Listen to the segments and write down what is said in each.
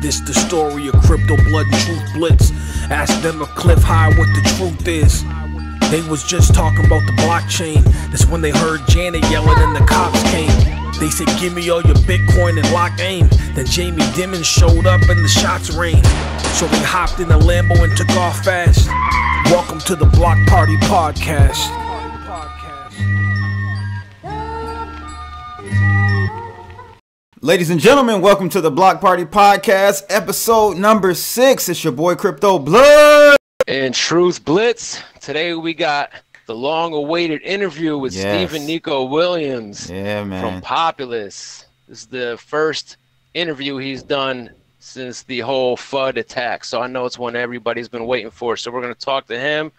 This the story of crypto blood and truth blitz. Ask them a cliff high what the truth is. They was just talking about the blockchain. That's when they heard Janet yelling and the cops came. They said give me all your Bitcoin and lock aim. Then Jamie Dimon showed up and the shots rained. So they hopped in a Lambo and took off fast. Welcome to the Block Party Podcast. Ladies and gentlemen, welcome to the Block Party Podcast, episode number 6. It's your boy Crypto Blood and TruthBlitz. Today we got the long-awaited interview with Stephen Nico Williams from Populous. This is the first interview he's done since the whole FUD attack, so I know it's one everybody's been waiting for. So we're going to talk to him,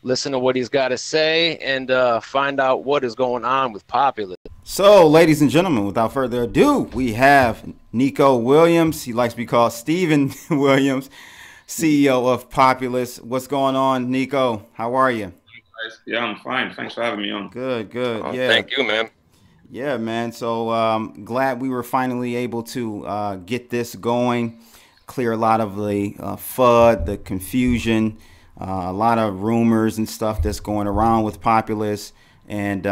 listen to what he's got to say, and find out what is going on with Populous. So, ladies and gentlemen, without further ado, we have Nico Williams. He likes to be called Stephen Williams, CEO of Populous. What's going on, Nico? How are you? Yeah, I'm fine. Thanks for having me on. Good, good. Oh, thank you, man. Yeah, man. So glad we were finally able to get this going, clear a lot of the FUD, the confusion, a lot of rumors and stuff that's going around with Populous. And,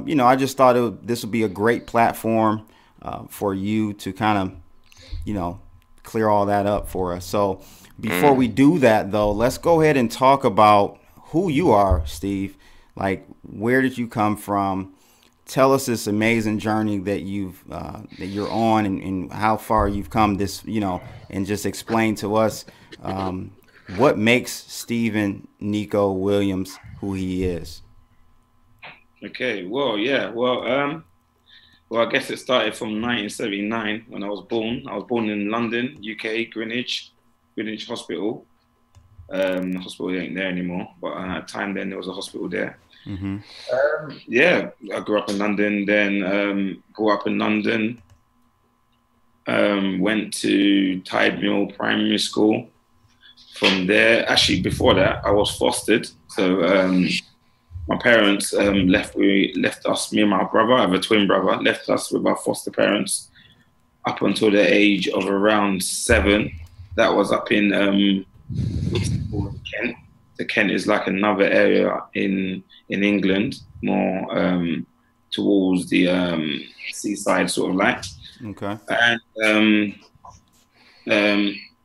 you know, I just thought this would be a great platform for you to kind of, you know, clear all that up for us. So before we do that, though, let's go ahead and talk about who you are, Steve. Like, where did you come from? Tell us this amazing journey that you're on and how far you've come this, you know, and just explain to us what makes Stephen Nico Williams who he is. Okay, well, yeah, well, I guess it started from 1979 when I was born. I was born in London, UK, Greenwich Hospital. The hospital ain't there anymore, but at the time then there was a hospital there. Mm-hmm. Yeah, I grew up in London, then grew up in London, went to Tide Mill Primary School. From there, actually before that, I was fostered. So my parents left us, me and my brother, I have a twin brother, left us with our foster parents up until the age of around 7. That was up in Kent. So Kent is like another area in England, more towards the seaside sort of like. Okay. And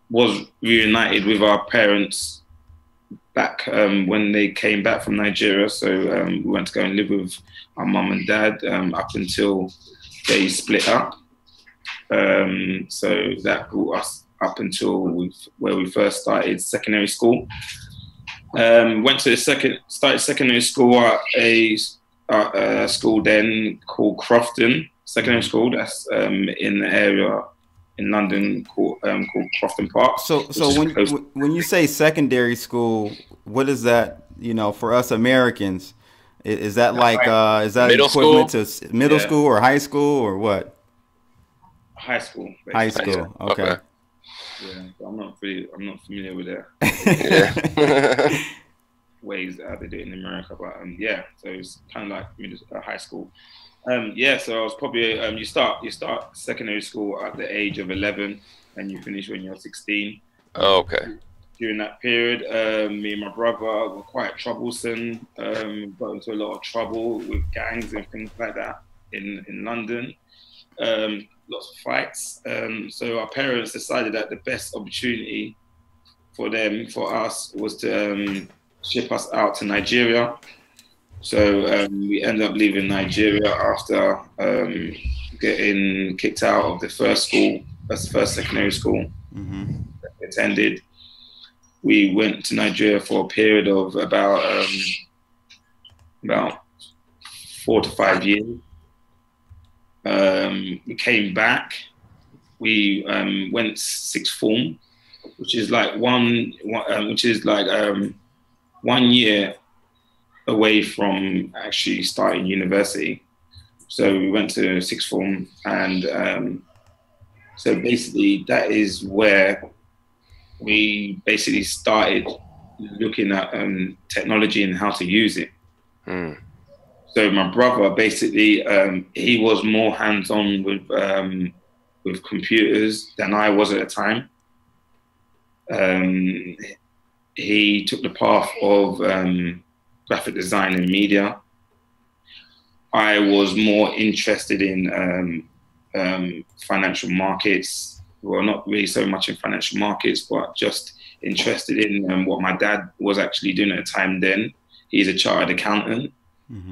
was reunited with our parents back when they came back from Nigeria. So we went to go and live with our mum and dad up until they split up. So that brought us up until where we first started secondary school. Started secondary school at a school then called Crofton Secondary School. That's in the area in London called Crofton Park. So when you say secondary school, what is that? You know, for us Americans, is that like is that middle equivalent school? To middle school or high school or what? High school. Basically. High school. Okay. Yeah, but I'm not familiar with that. Ways that they do it in America, but yeah, so it's kind of like high school. Yeah, so I was probably you start secondary school at the age of 11 and you finish when you're 16. Oh, okay. During that period, me and my brother were quite troublesome. Got into a lot of trouble with gangs and things like that in London. Lots of fights. So our parents decided that the best opportunity for us, was to ship us out to Nigeria. So we ended up leaving Nigeria after getting kicked out of the first secondary school attended. We went to Nigeria for a period of about 4 to 5 years. We came back. We went sixth form, which is like 1 year away from actually starting university. So we went to sixth form, and so basically that is where we basically started looking at technology and how to use it. So my brother basically, he was more hands-on with computers than I was at the time. He took the path of graphic design and media. I was more interested in financial markets. Well, not really so much in financial markets, but just interested in what my dad was actually doing at the time then. He's a chartered accountant.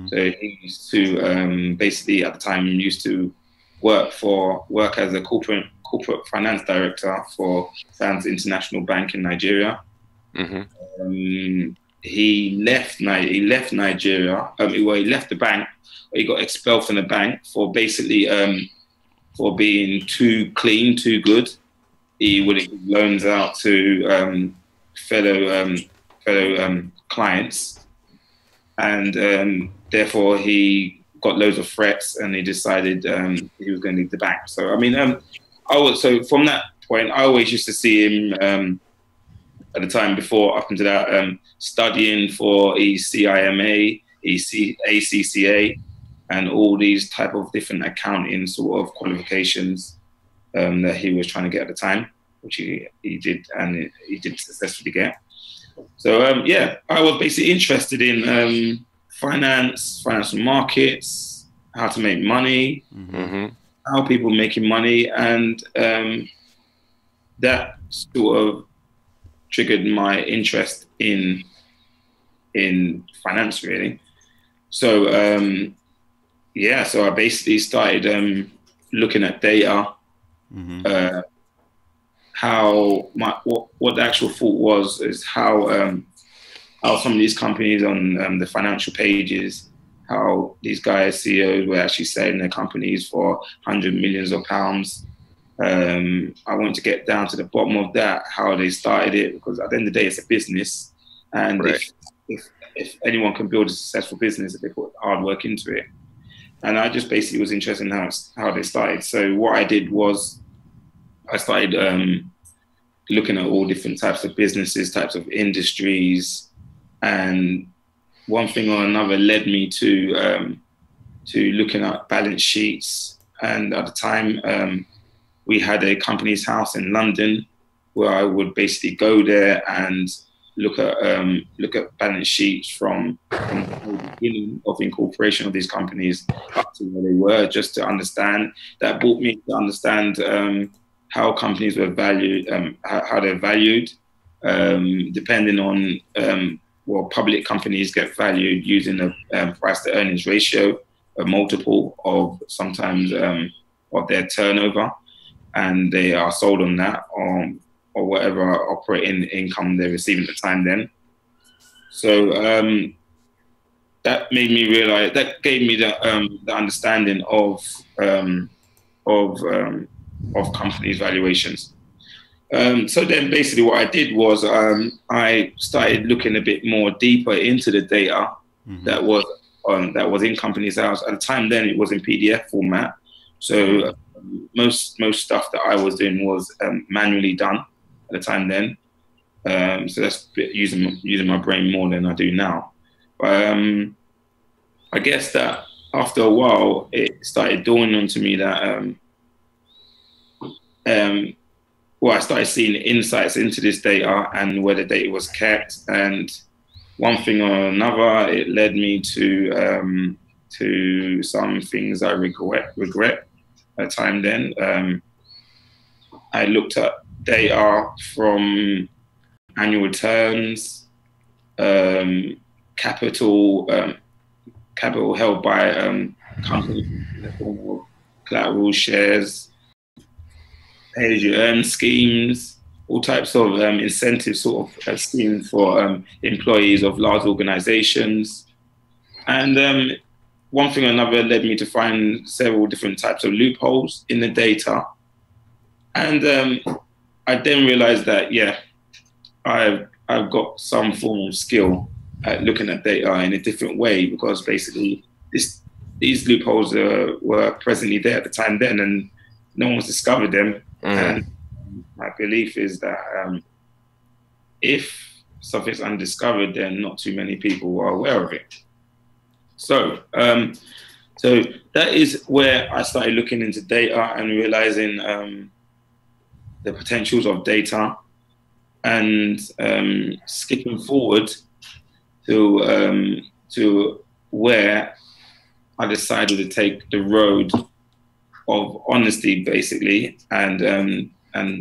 So he used to basically at the time used to work as a corporate finance director for Sands International Bank in Nigeria. He left Nigeria. He left the bank. He got expelled from the bank for basically for being too clean, too good. He would give loans out to fellow clients, and therefore he got loads of threats, and he decided he was going to leave the bank. So I mean, so from that point, I always used to see him at the time before, up until that, studying for ECIMA, ACCA, and all these type of different accounting sort of qualifications that he was trying to get at the time, which he did, and he did successfully get. So yeah, I was basically interested in finance, financial markets, how to make money, how people making money, and that sort of triggered my interest in finance, really. So yeah, so I basically started looking at data, what the actual thought was is how some of these companies on the financial pages, how these guys, CEOs, were actually selling their companies for hundreds of millions of pounds. I wanted to get down to the bottom of that, how they started it, because at the end of the day, it's a business. And if anyone can build a successful business, if they put hard work into it. And I just basically was interested in how they started. So what I did was I started looking at all different types of businesses, types of industries, and one thing or another led me to looking at balance sheets. And at the time, we had a company's house in London where I would basically go there and look at balance sheets from the beginning of incorporation of these companies up to where they were, just to understand. That brought me to understand how companies were valued, how they're valued, depending on public companies get valued using a price to earnings ratio, a multiple of sometimes of their turnover, and they are sold on that, or whatever operating income they're receiving at the time then. So that made me realize, that gave me the understanding of companies' valuations. So then basically what I did was I started looking a bit more deeper into the data that was in companies' house. At the time then, it was in PDF format. So most stuff that I was doing was manually done at the time then. So that's using my brain more than I do now. I guess that after a while, it started dawning onto me that I started seeing insights into this data and where the data was kept. And one thing or another, it led me to some things I regret at the time then. I looked at data from annual returns, capital held by companies in the form of collateral shares, pay-as-you-earn schemes, all types of incentive sort of schemes for employees of large organizations. And one thing or another led me to find several different types of loopholes in the data. And I then realized that, yeah, I've got some form of skill at looking at data in a different way, because basically these loopholes were presently there at the time then, and no one's discovered them. And my belief is that if something's undiscovered, then not too many people are aware of it. So that is where I started looking into data and realizing the potentials of data. And skipping forward to where I decided to take the road of honesty, basically, and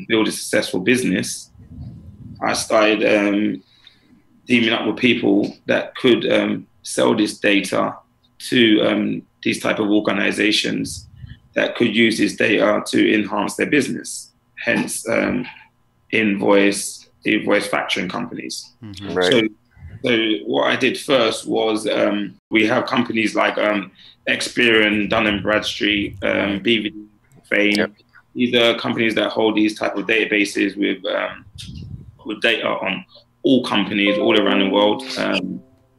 build a successful business. I started teaming up with people that could sell this data to these type of organizations that could use this data to enhance their business. Hence, invoice factoring companies. Mm-hmm. Right. So what I did first was we have companies like Experian, Dun & Bradstreet, BVD, Fame. Yep. These are companies that hold these type of databases with data on all companies all around the world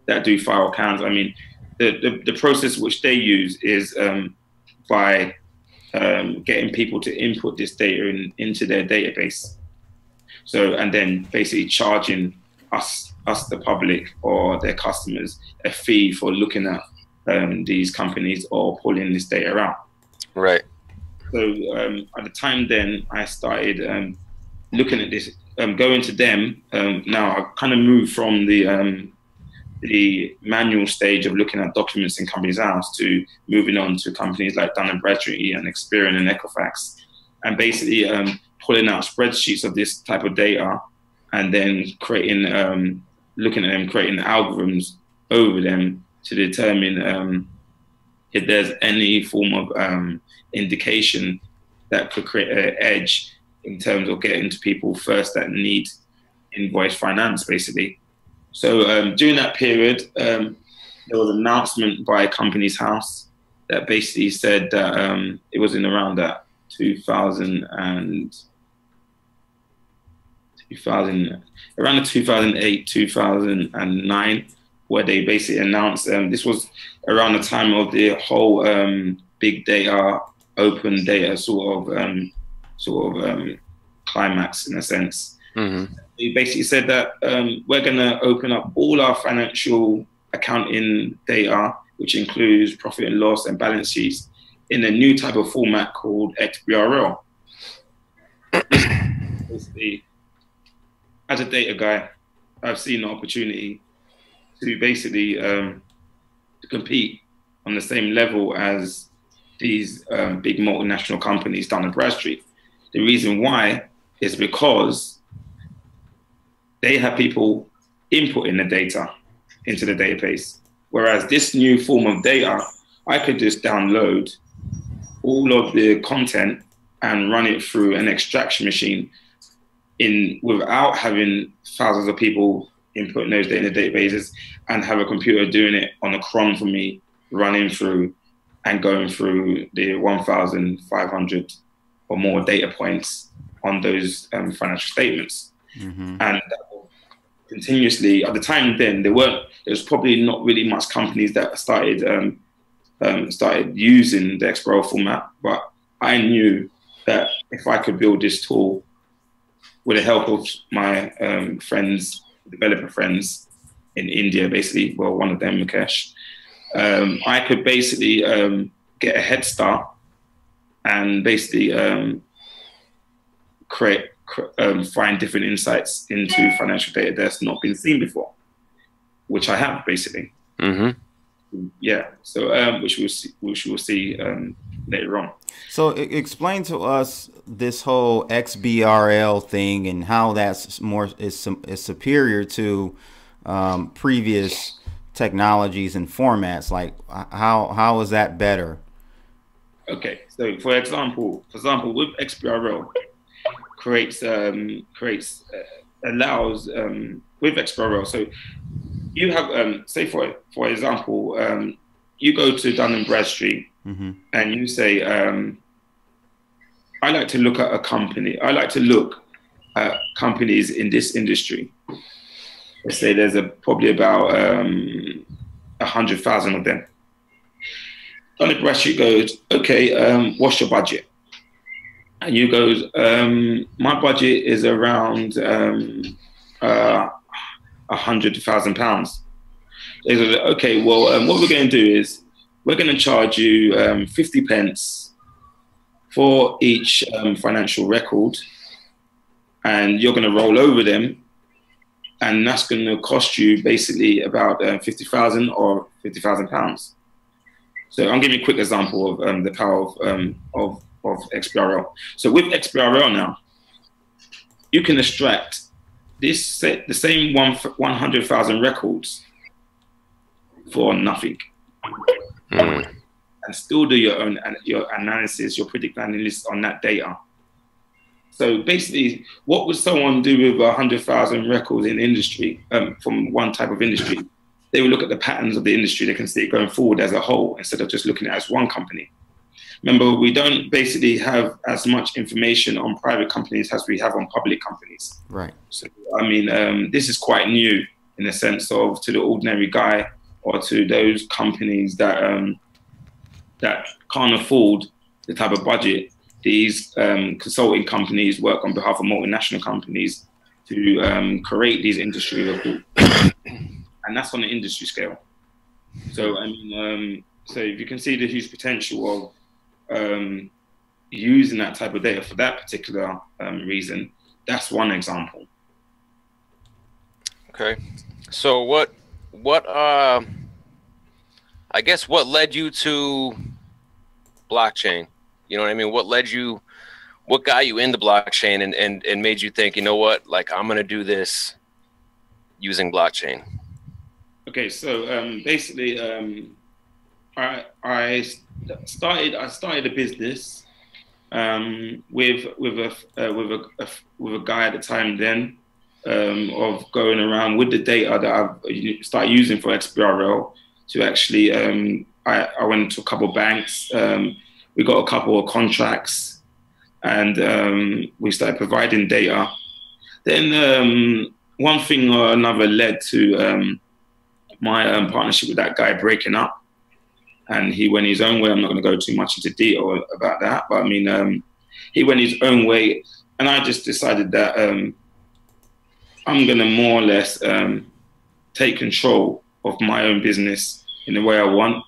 that do file accounts. I mean, the process which they use is by getting people to input this data into their database. So, and then basically charging us the public or their customers a fee for looking at these companies or pulling this data out. Right. So at the time then I started looking at this, going to them. Now I've kind of moved from the manual stage of looking at documents in companies' house to moving on to companies like Dun & Bradstreet and Experian and Equifax, and basically pulling out spreadsheets of this type of data and then creating, looking at them, creating algorithms over them to determine if there's any form of indication that could create an edge in terms of getting to people first that need invoice finance, basically. So during that period, there was an announcement by Companies House that basically said that it was in around that 2008, 2009, where they basically announced, this was around the time of the whole big data, open data sort of climax in a sense. Mm-hmm. They basically said that we're going to open up all our financial accounting data, which includes profit and loss and balance sheets, in a new type of format called XBRL. Basically, as a data guy, I've seen an opportunity to basically to compete on the same level as these big multinational companies Dun & Bradstreet. The reason why is because they have people inputting the data into the database. Whereas this new form of data, I could just download all of the content and run it through an extraction machine without having thousands of people inputting those data in the databases, and have a computer doing it on a cron for me, running through and going through the 1,500 or more data points on those financial statements. Mm-hmm. And continuously, at the time then, there was probably not really much companies that started using the XBRL format, but I knew that if I could build this tool with the help of my friends, developer friends in India, basically, well, one of them, Mukesh, I could basically get a head start and basically find different insights into financial data that's not been seen before, which I have basically. Mm-hmm. Yeah. So which we'll see later on. So explain to us this whole XBRL thing and how that's is superior to previous technologies and formats. Like how is that better? Okay. So for example, with XBRL, allows with XBRL. So you have say for example, you go to Dun & Bradstreet, mm-hmm. and you say, I like to look at a company. I like to look at companies in this industry. Let's say there's probably about 100,000 of them. Dun & Bradstreet goes, okay, what's your budget? And you goes, my budget is around £100,000. They go, okay, well, what we're going to do is we're going to charge you 50 pence for each financial record, and you're going to roll over them, and that's going to cost you basically about 50,000 or 50,000 pounds. So I'm giving you a quick example of the power of XBRL. So with XBRL now, you can extract the same 100,000 records for nothing, and still do your analysis, your predictive analysis on that data. So basically, what would someone do with 100,000 records in industry from one type of industry? They would look at the patterns of the industry. They can see it going forward as a whole instead of just looking at it as one company. Remember, we don't basically have as much information on private companies as we have on public companies. Right. So, I mean, this is quite new in the sense of to the ordinary guy or to those companies that that can't afford the type of budget. These consulting companies work on behalf of multinational companies to create these industry reports. And that's on the industry scale. So, I mean, so if you can see the huge potential of using that type of data for that particular reason, that's one example. Okay. So what I guess what led you to blockchain? You know what I mean? What got you into blockchain and made you think, you know what, like I'm gonna do this using blockchain? Okay, so basically, I started a business with a guy at the time then of going around with the data that I've started using for XBRL to actually I went to a couple of banks. We got a couple of contracts, and we started providing data. Then one thing or another led to my partnership with that guy breaking up, and he went his own way. I'm not going to go too much into detail about that, but I mean, he went his own way, and I just decided that I'm going to more or less take control of my own business in the way I want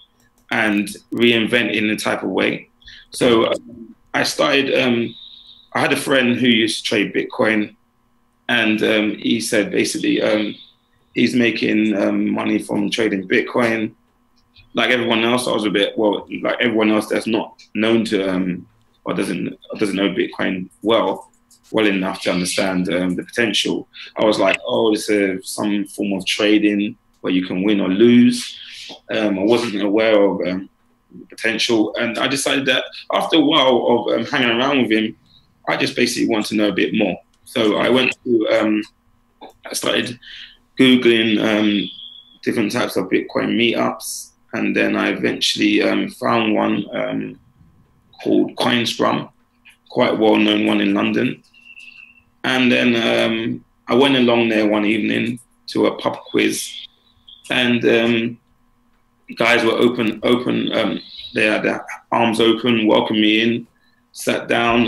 and reinvent it in a type of way. So I started, I had a friend who used to trade Bitcoin, and he said basically he's making money from trading Bitcoin. Like everyone else, I was a bit, well, like everyone else that's not known to or doesn't know Bitcoin well enough to understand the potential. I was like, oh, it's some form of trading where you can win or lose. I wasn't aware of the potential, and I decided that after a while of hanging around with him, I just basically want to know a bit more. So I went to, I started Googling different types of Bitcoin meetups, and then I eventually found one called CoinScrum, quite a well-known one in London. And then I went along there one evening to a pub quiz, and guys were open. They had their arms open, welcomed me in, sat down,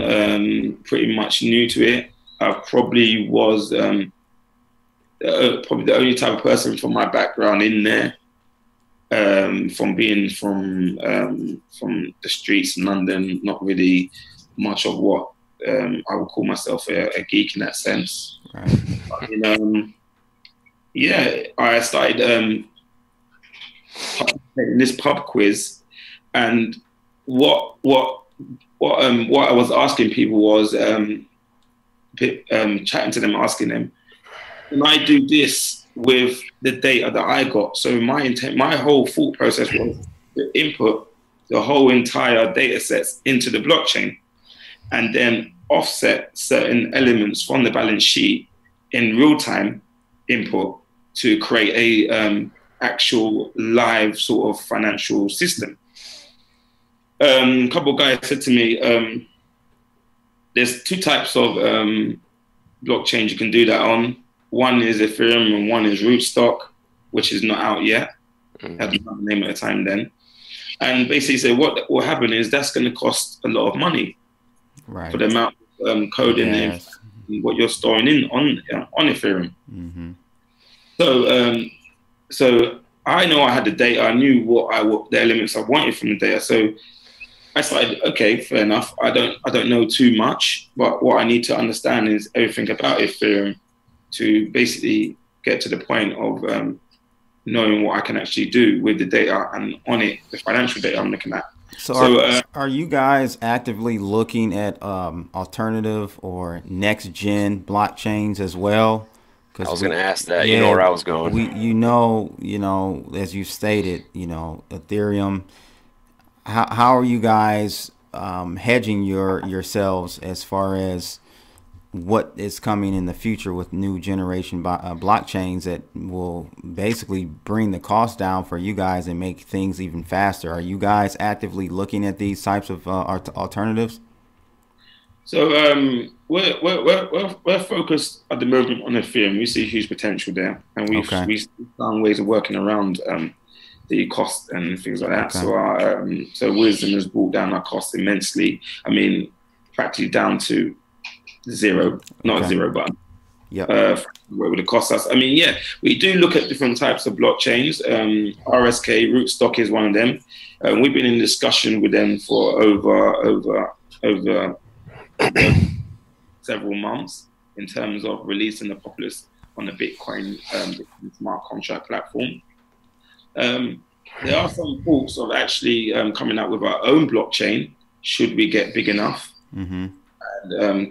pretty much new to it. I probably was probably the only type of person from my background in there, from being from the streets in London, not really much of what I would call myself a geek in that sense. Right. But, yeah, I started this pub quiz, and what I was asking people was chatting to them, asking them, can I do this with the data that I got? So my whole thought process was to input the whole entire data sets into the blockchain, and then offset certain elements from the balance sheet in real time input to create a actual live sort of financial system. A couple of guys said to me, there's two types of blockchains you can do that on. One is Ethereum and one is Rootstock, which is not out yet. Had another name at the time then. And basically say what will happen is that's going to cost a lot of money, right, for the amount of code in there, what you're storing in on Ethereum. Mm-hmm. So I know I had the data. I knew what the elements I wanted from the data. So I started, okay, fair enough. I don't know too much, but what I need to understand is everything about Ethereum to basically get to the point of knowing what I can actually do with the data and on it, the financial data I'm looking at. So are you guys actively looking at alternative or next gen blockchains as well? I was going to ask that. Yeah, you know where I was going. You know, as you stated, you know, Ethereum. How are you guys hedging yourselves as far as what is coming in the future with new generation blockchains that will basically bring the cost down for you guys and make things even faster? Are you guys actively looking at these types of alternatives? So we're focused at the moment on Ethereum. We see huge potential there, and we've found ways of working around the cost and things like that. Okay. So Wisdom has brought down our costs immensely. I mean, practically down to zero, not zero, but what would it cost us? I mean, yeah, we do look at different types of blockchains. RSK, Rootstock is one of them. We've been in discussion with them for over several months in terms of releasing the Populous on the Bitcoin smart contract platform. There are some thoughts of actually coming out with our own blockchain should we get big enough and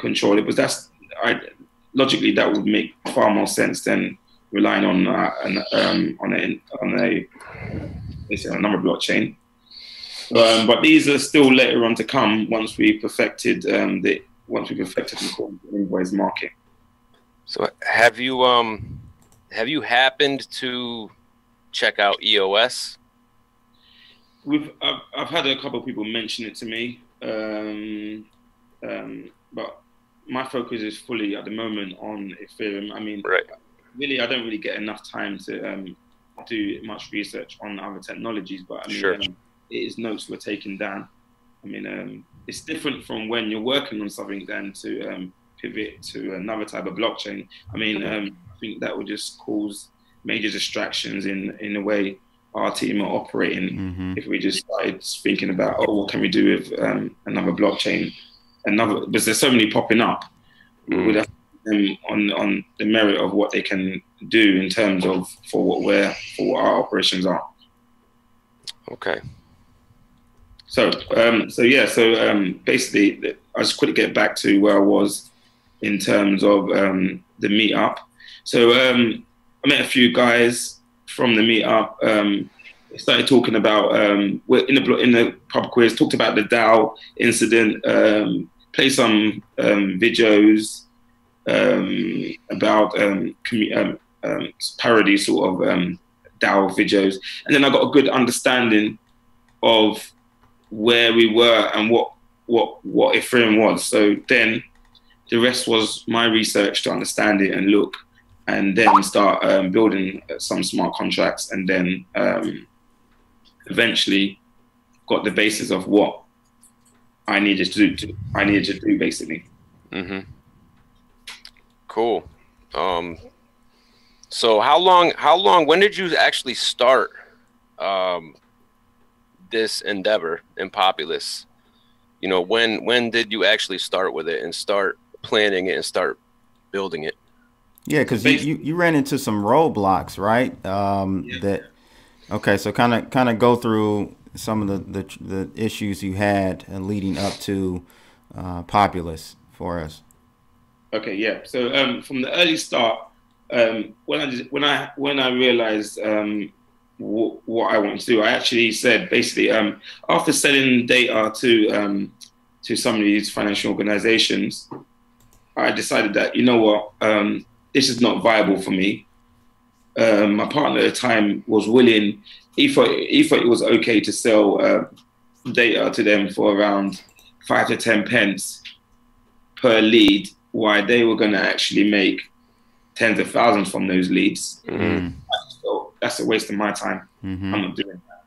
control it. But logically that would make far more sense than relying on another blockchain. But these are still later on to come once we perfected the invoice market. So have you happened to check out EOS? I've had a couple of people mention it to me, but my focus is fully at the moment on Ethereum. I mean, really, I don't really get enough time to do much research on other technologies, but I mean, it is notes we're taking down. I mean, it's different from when you're working on something than to pivot to another type of blockchain. I mean, I think that would just cause major distractions in the way our team are operating. If we just started thinking about, what can we do with another blockchain, because there's so many popping up. We'd have them on the merit of what they can do in terms of for what our operations are. Okay. So basically, I just quickly get back to where I was in terms of the meetup. So I met a few guys from the meetup. Started talking about in the pub quiz, talked about the DAO incident, play some videos about parody sort of DAO videos, and then I got a good understanding of where we were and what Ethereum was. So then the rest was my research to understand it and look, and then start building some smart contracts, and then eventually got the basis of what I needed to do basically. Cool. So how long, when did you actually start this endeavor in Populous? You know, when did you actually start with it and start planning it and start building it? Yeah, because you ran into some roadblocks, right? Okay, so kind of go through some of the issues you had leading up to Populous for us. Okay, yeah. So from the early start, when I realized what I wanted to do, I actually said basically after selling data to some of these financial organizations, I decided that, you know what, this is not viable for me. My partner at the time was willing. He thought it was okay to sell data to them for around 5 to 10 pence per lead, while they were going to actually make tens of thousands from those leads. So that's a waste of my time. I'm not doing that.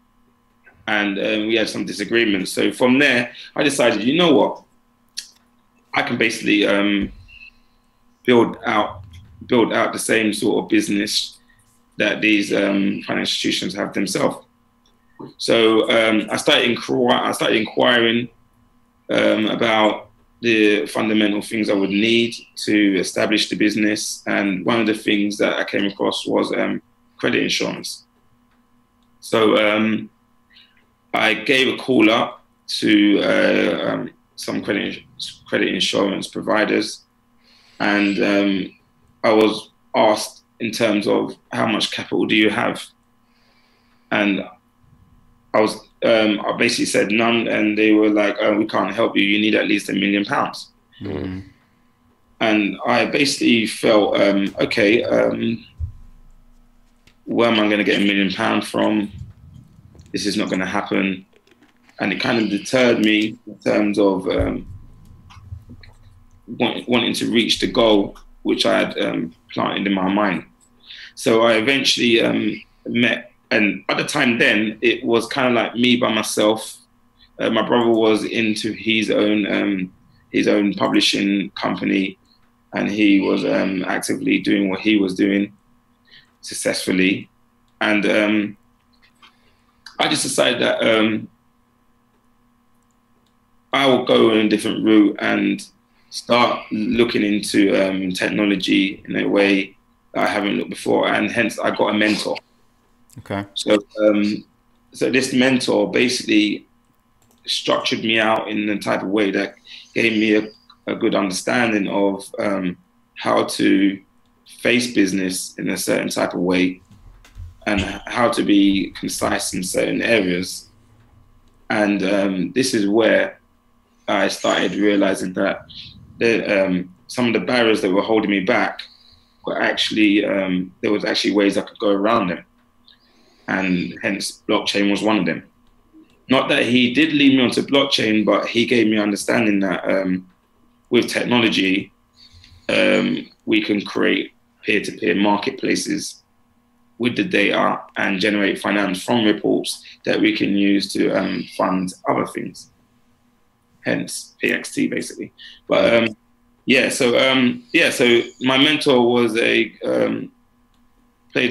And we had some disagreements. So from there, I decided, you know what, I can basically build out the same sort of business that these financial institutions have themselves. So I started inquiring about the fundamental things I would need to establish the business. And one of the things that I came across was credit insurance. So I gave a call up to some credit insurance providers, and I was asked in terms of how much capital do you have, and I basically said none, and they were like, we can't help you. You need at least £1 million. Mm-hmm. And I basically felt, okay, where am I going to get £1 million from? This is not going to happen. And it kind of deterred me in terms of wanting to reach the goal which I had planted in my mind. So I eventually met. And at the time then, it was kind of like me by myself. My brother was into his own publishing company, and he was actively doing what he was doing successfully. And I just decided that I will go in a different route and start looking into technology in a way that I haven't looked before. And hence, I got a mentor. Okay. So, so this mentor basically structured me out in a type of way that gave me a good understanding of how to face business in a certain type of way and how to be concise in certain areas. And this is where I started realizing that some of the barriers that were holding me back were actually, there was actually ways I could go around them. And hence blockchain was one of them. Not that he did lead me onto blockchain, but he gave me understanding that with technology, we can create peer-to-peer marketplaces with the data and generate finance from reports that we can use to fund other things. Hence PXT basically. But so my mentor was played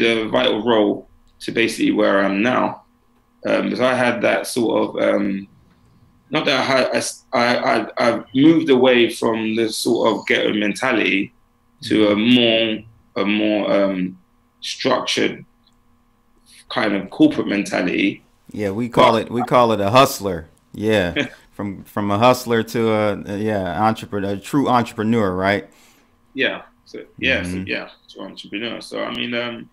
a vital role to basically where I am now, because I had that sort of not that I've moved away from the sort of ghetto mentality to a more structured kind of corporate mentality. Yeah, we call it a hustler. Yeah, from a hustler to entrepreneur, a true entrepreneur, right? Yeah. So true entrepreneur. So I mean.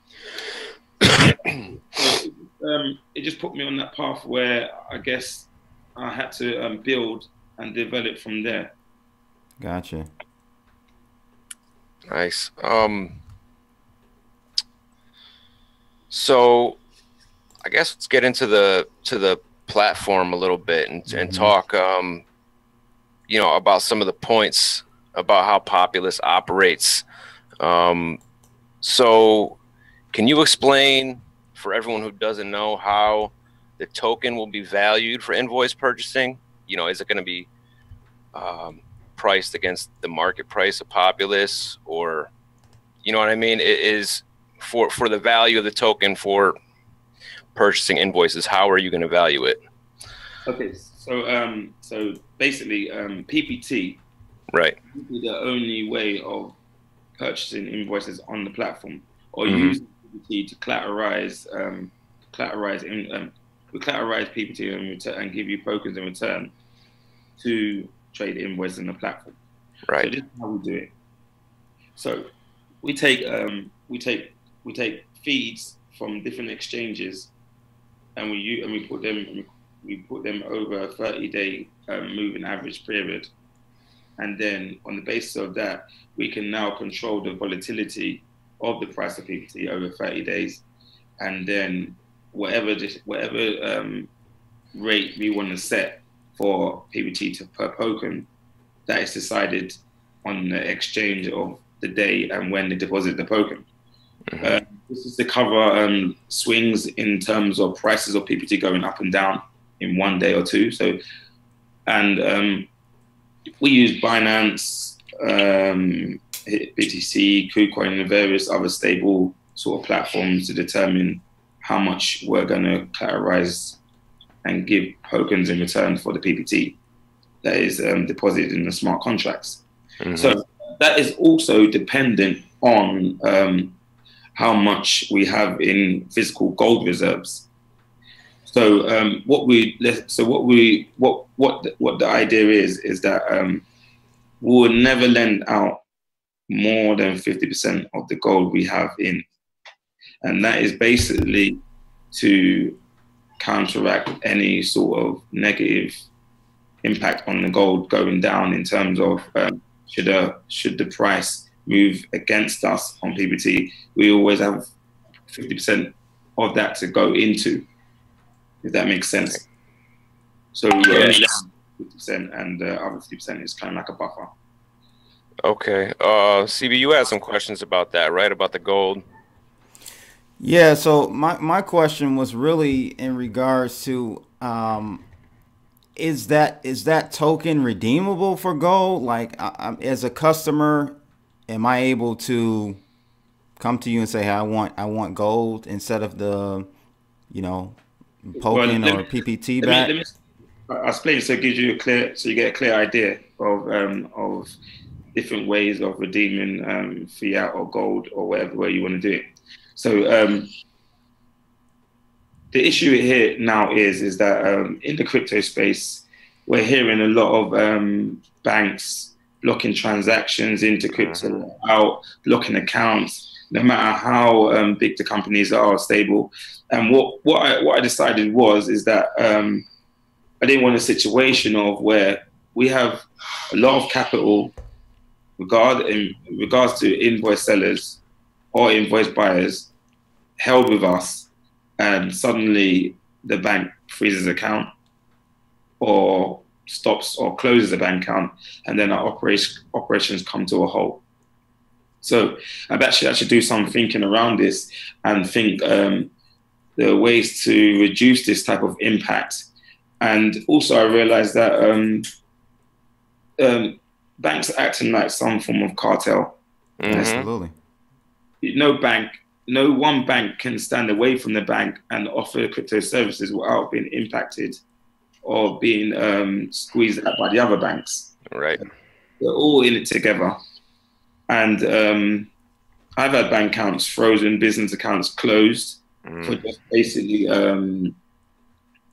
It just put me on that path where I guess I had to build and develop from there. Gotcha. Nice. So I guess let's get into the platform a little bit and talk about some of the points about how Populous operates. So can you explain for everyone who doesn't know how the token will be valued for invoice purchasing? Is it going to be priced against the market price of Populous, or, you know what I mean? It is for the value of the token for purchasing invoices. How are you going to value it? Okay, so basically PPT, right, is the only way of purchasing invoices on the platform, or using PPT to collateralize PPT and give you tokens in return to trade invoices on the platform. Right. So this is how we do it. So we take feeds from different exchanges, and we put them over a 30-day moving average period, and then on the basis of that, we can now control the volatility of the price of PPT over 30 days, and then whatever rate we want to set for PPT per token, that is decided on the exchange of the day and when they deposit the token. This is to cover swings in terms of prices of PPT going up and down in one day or two. So, and we use Binance, BTC, KuCoin, and various other stable sort of platforms to determine how much we're going to collateralize and give tokens in return for the PPT that is deposited in the smart contracts. Mm-hmm. So that is also dependent on how much we have in physical gold reserves. So what the idea is that we will never lend out more than 50% of the gold we have in, and that is basically to counteract any sort of negative impact on the gold going down in terms of should the price move against us on PPT, we always have 50% of that to go into, if that makes sense. So only 50% and the other 50% is kind of like a buffer. Okay. CB, you had some questions about that, right? About the gold. Yeah, so my question was really in regards to is that token redeemable for gold? Like, as a customer, am I able to come to you and say, hey, I want gold instead of the, token or PPT back? I'll explain so it gives you you get a clear idea of different ways of redeeming fiat or gold or whatever way you want to do it. So the issue here now is that in the crypto space, we're hearing a lot of banks blocking transactions into crypto, out blocking accounts, no matter how big the companies are stable. And what I decided is that I didn't want a situation of where we have a lot of capital in regards to invoice sellers or invoice buyers held with us, and suddenly the bank freezes account or stops or closes the bank account, and then our operations come to a halt. So I've actually do some thinking around this and think the ways to reduce this type of impact. And also I realized that banks are acting like some form of cartel. Mm-hmm. Absolutely. No one bank can stand away from the bank and offer crypto services without being impacted or being squeezed out by the other banks. Right. They're all in it together. And I've had bank accounts frozen, business accounts closed for just basically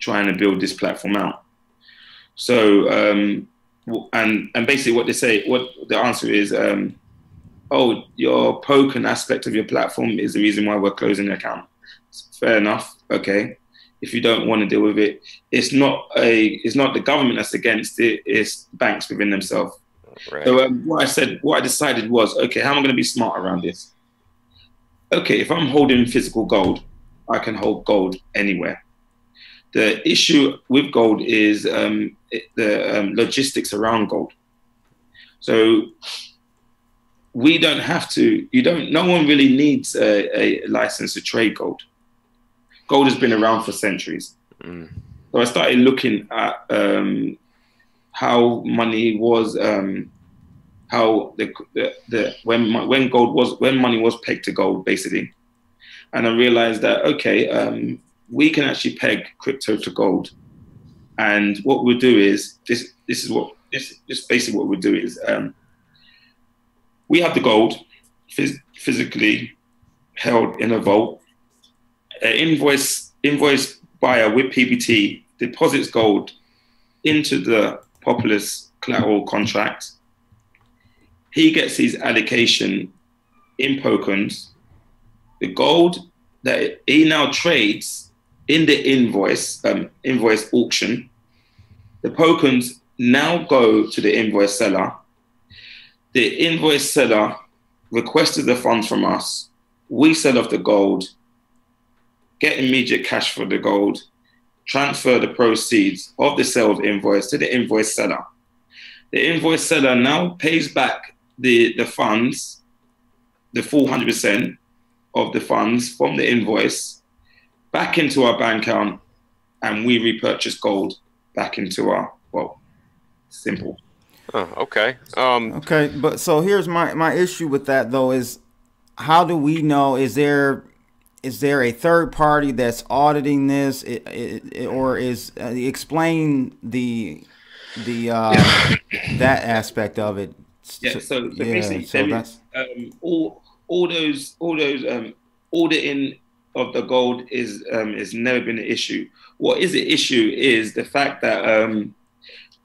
trying to build this platform out. So, and basically what the answer is, your token aspect of your platform is the reason why we're closing the account. Fair enough. Okay. If you don't want to deal with it, it's not the government that's against it, it's banks within themselves. Right. So what I decided was, okay, how am I going to be smart around this? Okay, if I'm holding physical gold, I can hold gold anywhere. The issue with gold is the logistics around gold. So we don't have to, no one really needs a license to trade gold. Gold has been around for centuries. So I started looking at how money was, how when money was pegged to gold, basically. And I realized that, okay, we can actually peg crypto to gold. And what we'll do is, this is basically what we'll do is, we have the gold physically held in a vault. An invoice buyer with PPT deposits gold into the Populous collateral contract. He gets his allocation in tokens. The gold that he now trades in the invoice auction, the tokens now go to the invoice seller. The invoice seller requested the funds from us. We sell off the gold, get immediate cash for the gold, transfer the proceeds of the sales invoice to the invoice seller. The invoice seller now pays back the funds, the full 100% of the funds from the invoice back into our bank account, and we repurchase gold back into our, simple. Oh, okay. Okay, but so here's my issue with that though is, how do we know, is there is there a third party that's auditing this, or is explain that aspect of it? Yeah. So basically, that's all those auditing of the gold is never been an issue. What is the issue is the fact that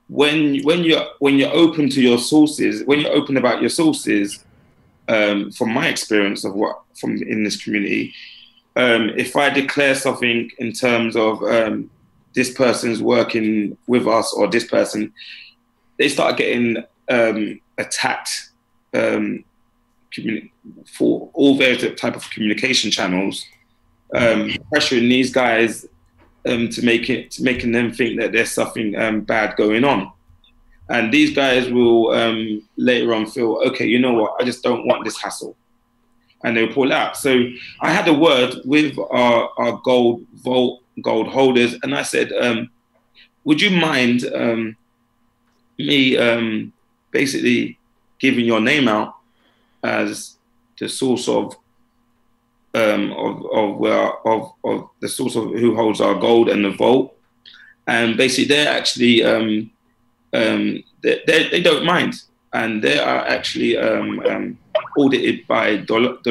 when you're open to your sources, when you're open about your sources, from my experience of what from in this community, if I declare something in terms of this person's working with us or this person, they start getting attacked for all various type of communication channels, pressuring these guys making them think that there's something bad going on. And these guys will later on feel, okay, you know what, I just don't want this hassle. And they'll pull out. So I had a word with our gold holders, and I said, would you mind me basically giving your name out as the source of the source of who holds our gold and the vault? And basically they're actually they don't mind, and they are actually audited by Deloitte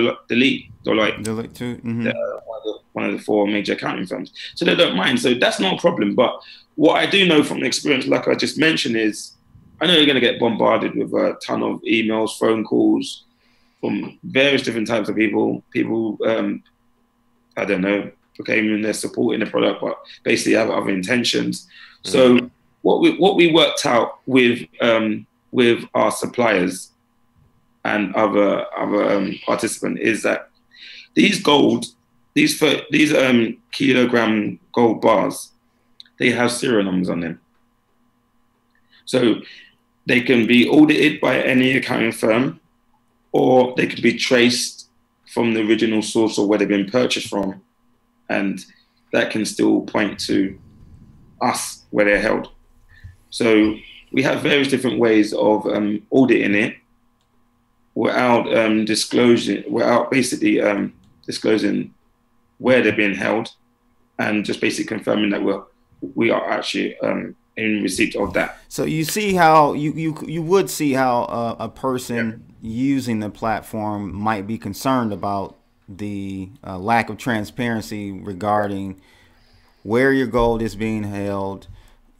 too. One of the 4 major accounting firms, so they don't mind. So that's not a problem. But what I do know from experience, like I just mentioned, is I know you're going to get bombarded with a ton of emails, phone calls from various different types of people. People, I don't know, proclaiming they're supporting the product, but basically have other intentions. So what we worked out with our suppliers and other participants is that these kilogram gold bars, they have serial numbers on them, so they can be audited by any accounting firm, or they could be traced from the original source or where they've been purchased from, and that can still point to us where they're held. So we have various different ways of auditing it without disclosing where they're being held, and just basically confirming that we are actually in receipt of that. So you see how you would see how a person using the platform might be concerned about the lack of transparency regarding where your gold is being held.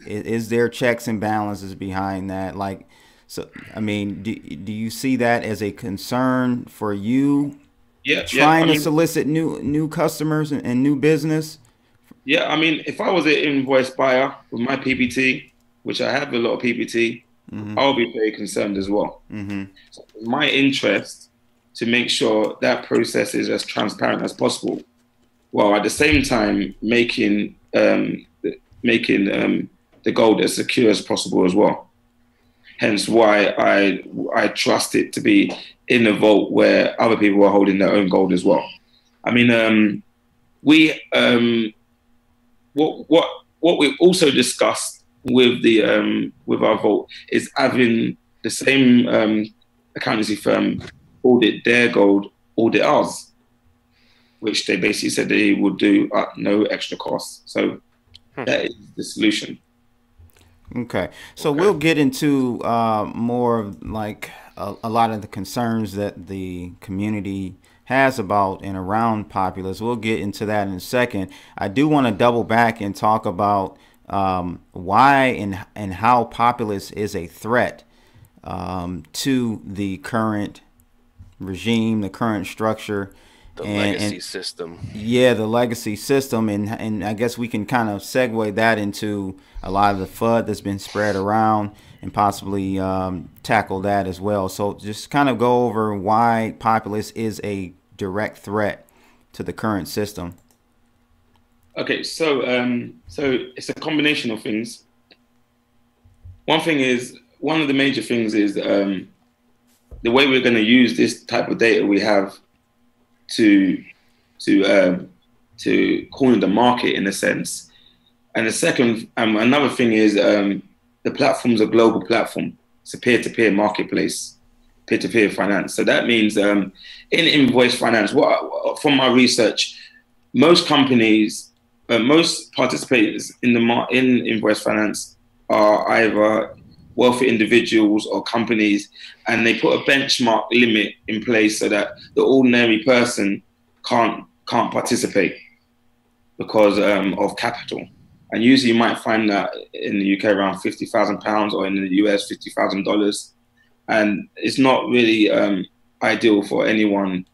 Is there checks and balances behind that? Like, so I mean, do you see that as a concern for you? Trying to solicit new customers and new business? Yeah, I mean, if I was an invoice buyer with my PPT, which I have a lot of PPT, I'll be very concerned as well. So my interest to make sure that process is as transparent as possible, while at the same time making the gold as secure as possible as well. Hence why I trust it to be in the vault where other people are holding their own gold as well. I mean, what we've also discussed with our vault is having the same accountancy firm audit their gold, audit ours, which they basically said they would do at no extra cost. So that is the solution. Okay, so we'll get into more of like a lot of the concerns that the community has about and around Populous. We'll get into that in a second. I do want to double back and talk about why and how Populous is a threat to the current regime, the current structure. The legacy system. Yeah, the legacy system. And I guess we can kind of segue that into a lot of the FUD that's been spread around and possibly tackle that as well. So just kind of go over why Populous is a direct threat to the current system. Okay, so it's a combination of things. One of the major things is the way we're going to use this type of data we have to corner the market in a sense. And the second, another thing is the platform's a global platform. It's a peer-to-peer marketplace, peer-to-peer finance. So that means in invoice finance, from my research, most companies, most participants in in invoice finance are either wealthy individuals or companies, and they put a benchmark limit in place so that the ordinary person can't participate because of capital. And usually you might find that in the UK around £50,000, or in the US $50,000, and it's not really ideal for anyone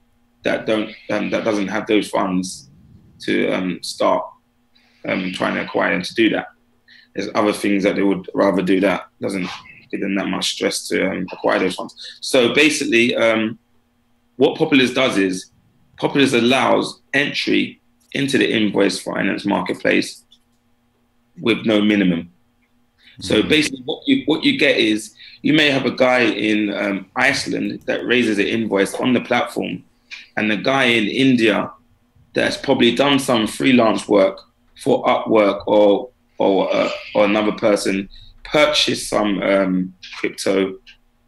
that doesn't have those funds to start trying to acquire them to do that. There's other things that they would rather do that doesn't give them that much stress to acquire those funds. So basically, what Populous does is Populous allows entry into the invoice finance marketplace with no minimum. So basically, what you get is you may have a guy in Iceland that raises an invoice on the platform, and the guy in India that's probably done some freelance work for Upwork or another person, purchased some crypto,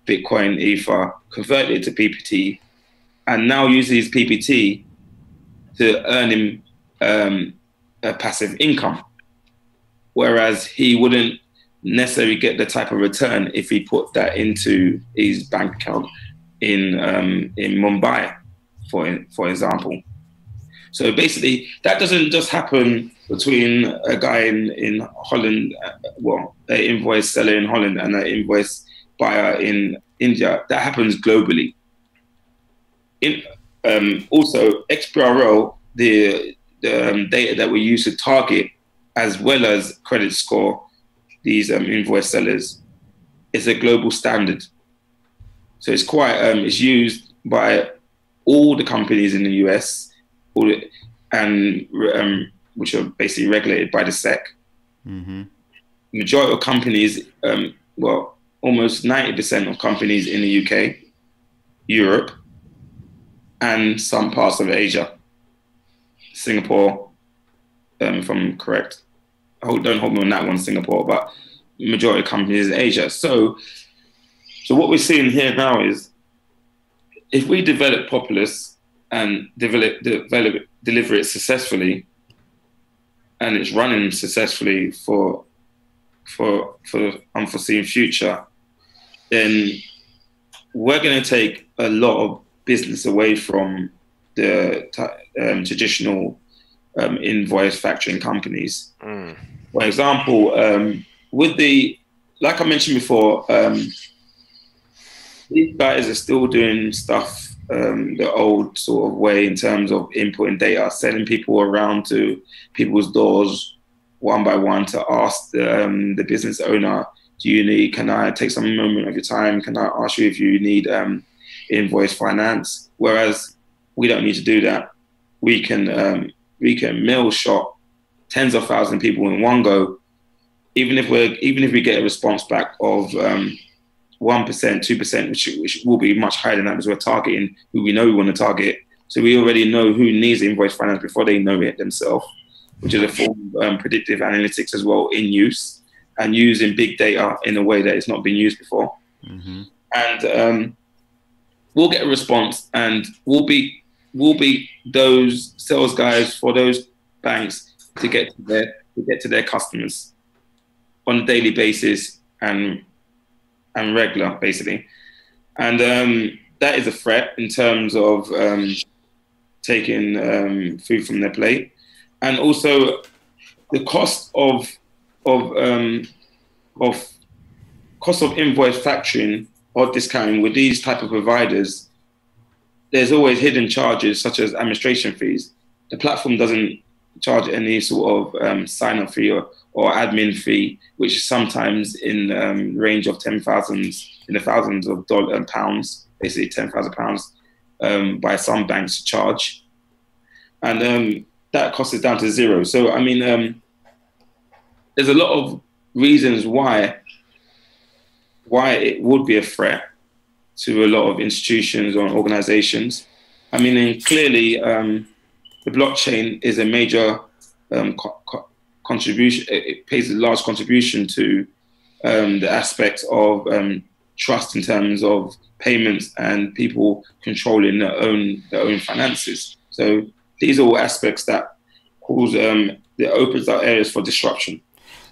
Bitcoin, Ether, converted it to PPT, and now uses his PPT to earn him a passive income. Whereas he wouldn't necessarily get the type of return if he put that into his bank account in Mumbai, for example. So basically, that doesn't just happen between a guy in Holland, well, an invoice seller in Holland and an invoice buyer in India. That happens globally. Also, XBRL, the data that we use to target, as well as credit score these invoice sellers, is a global standard. So it's quite it's used by all the companies in the US, which are basically regulated by the SEC. Majority of companies, well, almost 90% of companies in the UK, Europe, and some parts of Asia, Singapore, if I'm correct. Don't hold me on that one, Singapore, but majority of companies in Asia. So what we're seeing here now is, if we develop Populous and deliver it successfully, and it's running successfully for unforeseen future, then we're going to take a lot of business away from the traditional invoice factoring companies. For example, like I mentioned before, these guys are still doing stuff the old sort of way in terms of inputting data, sending people around to people's doors one by one to ask the business owner, can I take some moment of your time? Can I ask you if you need invoice finance? Whereas we don't need to do that. We can mail shot tens of thousands of people in one go, even if we get a response back of 1%, 2%, which will be much higher than that, because we're targeting who we know we want to target. So we already know who needs invoice finance before they know it themselves, which is a form of predictive analytics as well in use, and using big data in a way that it's not been used before. And we'll get a response, and we'll be those sales guys for those banks to get to their customers on a daily basis and regular, basically. And that is a threat in terms of taking food from their plate, and also the cost of invoice factoring or discounting with these type of providers. There's always hidden charges such as administration fees. The platform doesn't charge any sort of sign-up fee or admin fee, which is sometimes in the range of in the thousands of pounds, basically £10,000 by some banks to charge. And that cost is down to zero. So, I mean, there's a lot of reasons why it would be a threat to a lot of institutions or organizations. I mean, and clearly, the blockchain is a major contribution. It pays a large contribution to the aspect of trust in terms of payments and people controlling their own finances. So these are all aspects that it opens up areas for disruption.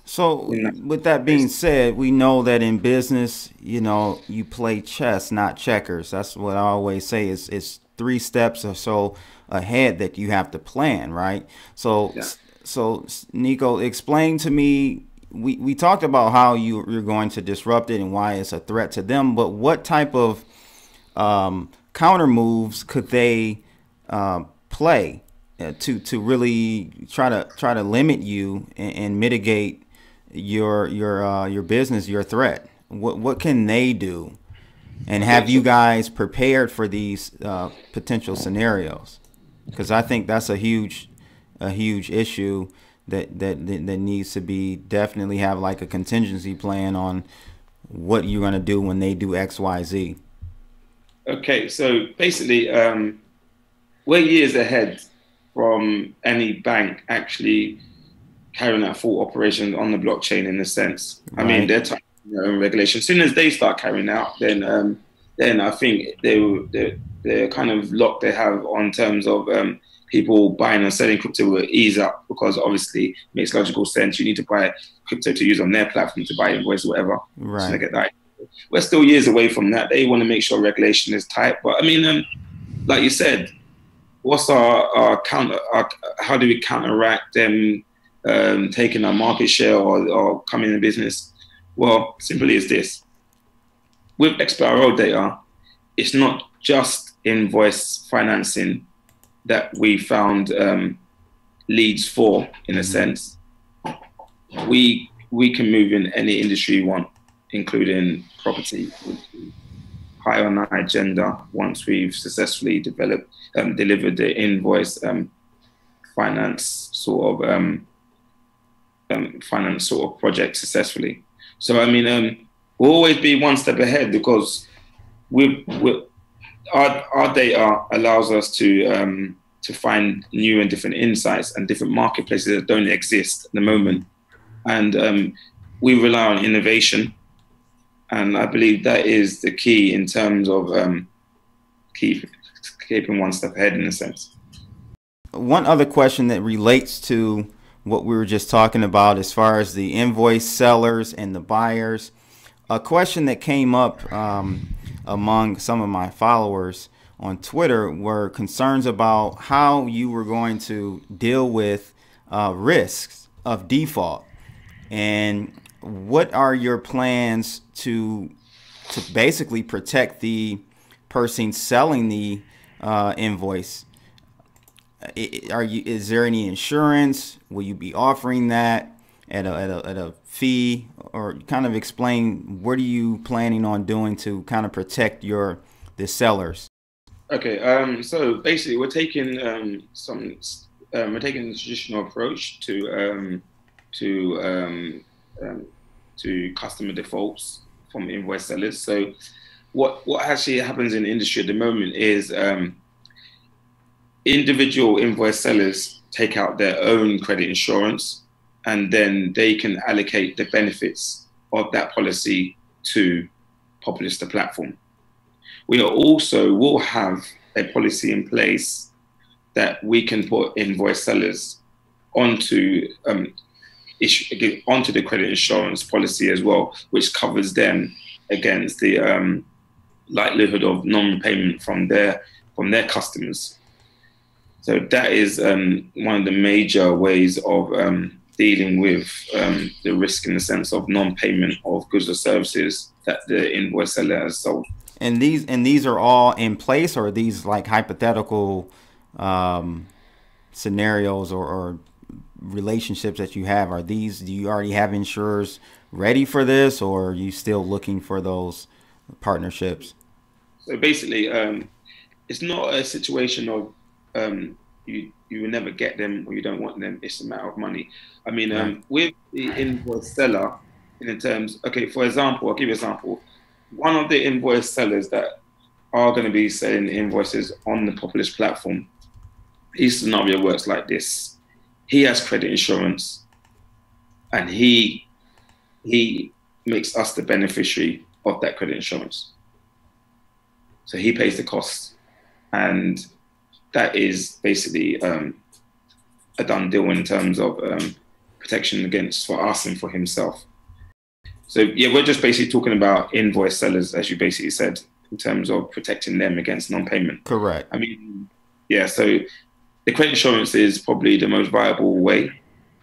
So with that being said, we know that in business, you know, you play chess, not checkers. That's what I always say is it's 3 steps or so ahead that you have to plan, right? So, so Nico, explain to me, we talked about how you're going to disrupt it and why it's a threat to them, but what type of counter moves could they play to really try to limit you and mitigate your business, your threat? What can they do? And have you guys prepared for these potential scenarios? Because I think that's a huge issue that needs to be definitely have like a contingency plan on what you're going to do when they do X, Y, Z. Okay, so basically, we're years ahead from any bank actually carrying out full operations on the blockchain in a sense. Right. I mean, they're tying their own regulation. As soon as they start carrying out, then I think they're kind of locked they have on terms of people buying and selling crypto will ease up, because obviously it makes logical sense. You need to buy crypto to use on their platform to buy invoice or whatever. Right. So they get that. We're still years away from that. They want to make sure regulation is tight. But I mean, like you said, what's our counter? How do we counteract them taking our market share or coming in business? Well, simply is this. With XBRL data, it's not just invoice financing that we found leads for, in a sense. We can move in any industry you want, including property, high on our agenda once we've successfully delivered the invoice finance sort of project successfully. So I mean, we'll always be one step ahead, because our data allows us to find new and different insights and different marketplaces that don't exist at the moment, and we rely on innovation. And I believe that is the key in terms of keeping one step ahead, in a sense. One other question that relates to what we were just talking about as far as the invoice sellers and the buyers, a question that came up among some of my followers on Twitter were concerns about how you were going to deal with risks of default. And what are your plans to basically protect the person selling the invoice? Is there any insurance? Will you be offering that at a fee? Or kind of explain, what are you planning on doing to kind of protect the sellers? Okay, so basically we're taking a traditional approach to customer defaults from invoice sellers. So what actually happens in the industry at the moment is individual invoice sellers take out their own credit insurance, and then they can allocate the benefits of that policy to Populous, the platform. We will have a policy in place that we can put invoice sellers onto the credit insurance policy as well, which covers them against the likelihood of non-repayment from their customers. So that is one of the major ways of dealing with the risk, in the sense of non-payment of goods or services that the invoice seller has sold. And these are all in place, or are these like hypothetical scenarios or relationships that you have? Do you already have insurers ready for this, or are you still looking for those partnerships? So basically, it's not a situation of you will never get them or you don't want them. It's a matter of money. I mean, right. With the invoice seller, in terms, okay, for example, I'll give you an example. One of the invoice sellers that are going to be selling invoices on the Populous platform, his scenario works like this. He has credit insurance, and he makes us the beneficiary of that credit insurance. So he pays the costs, and that is basically a done deal in terms of protection against for us and for himself. So yeah, we're just basically talking about invoice sellers, as you basically said, in terms of protecting them against non-payment. Correct. I mean, yeah, so the credit insurance is probably the most viable way.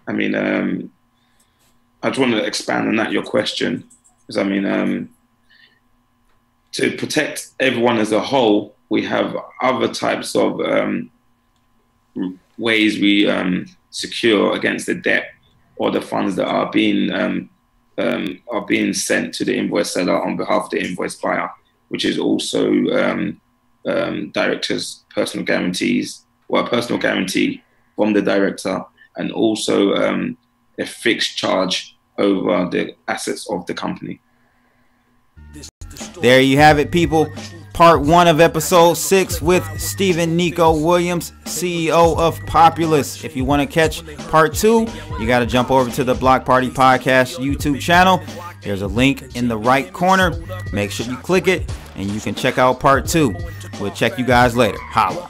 I mean, I just want to expand on that, your question, because I mean, to protect everyone as a whole, we have other types of ways we secure against the debt or the funds that are being sent to the invoice seller on behalf of the invoice buyer, which is also directors' personal guarantees, or a personal guarantee from the director, and also a fixed charge over the assets of the company. There you have it, people. Part 1 of episode 6 with Stephen Nico Williams, CEO of Populous. If you want to catch part 2, you got to jump over to the Block Party Podcast YouTube channel. There's a link in the right corner. Make sure you click it and you can check out part 2. We'll check you guys later. Holla.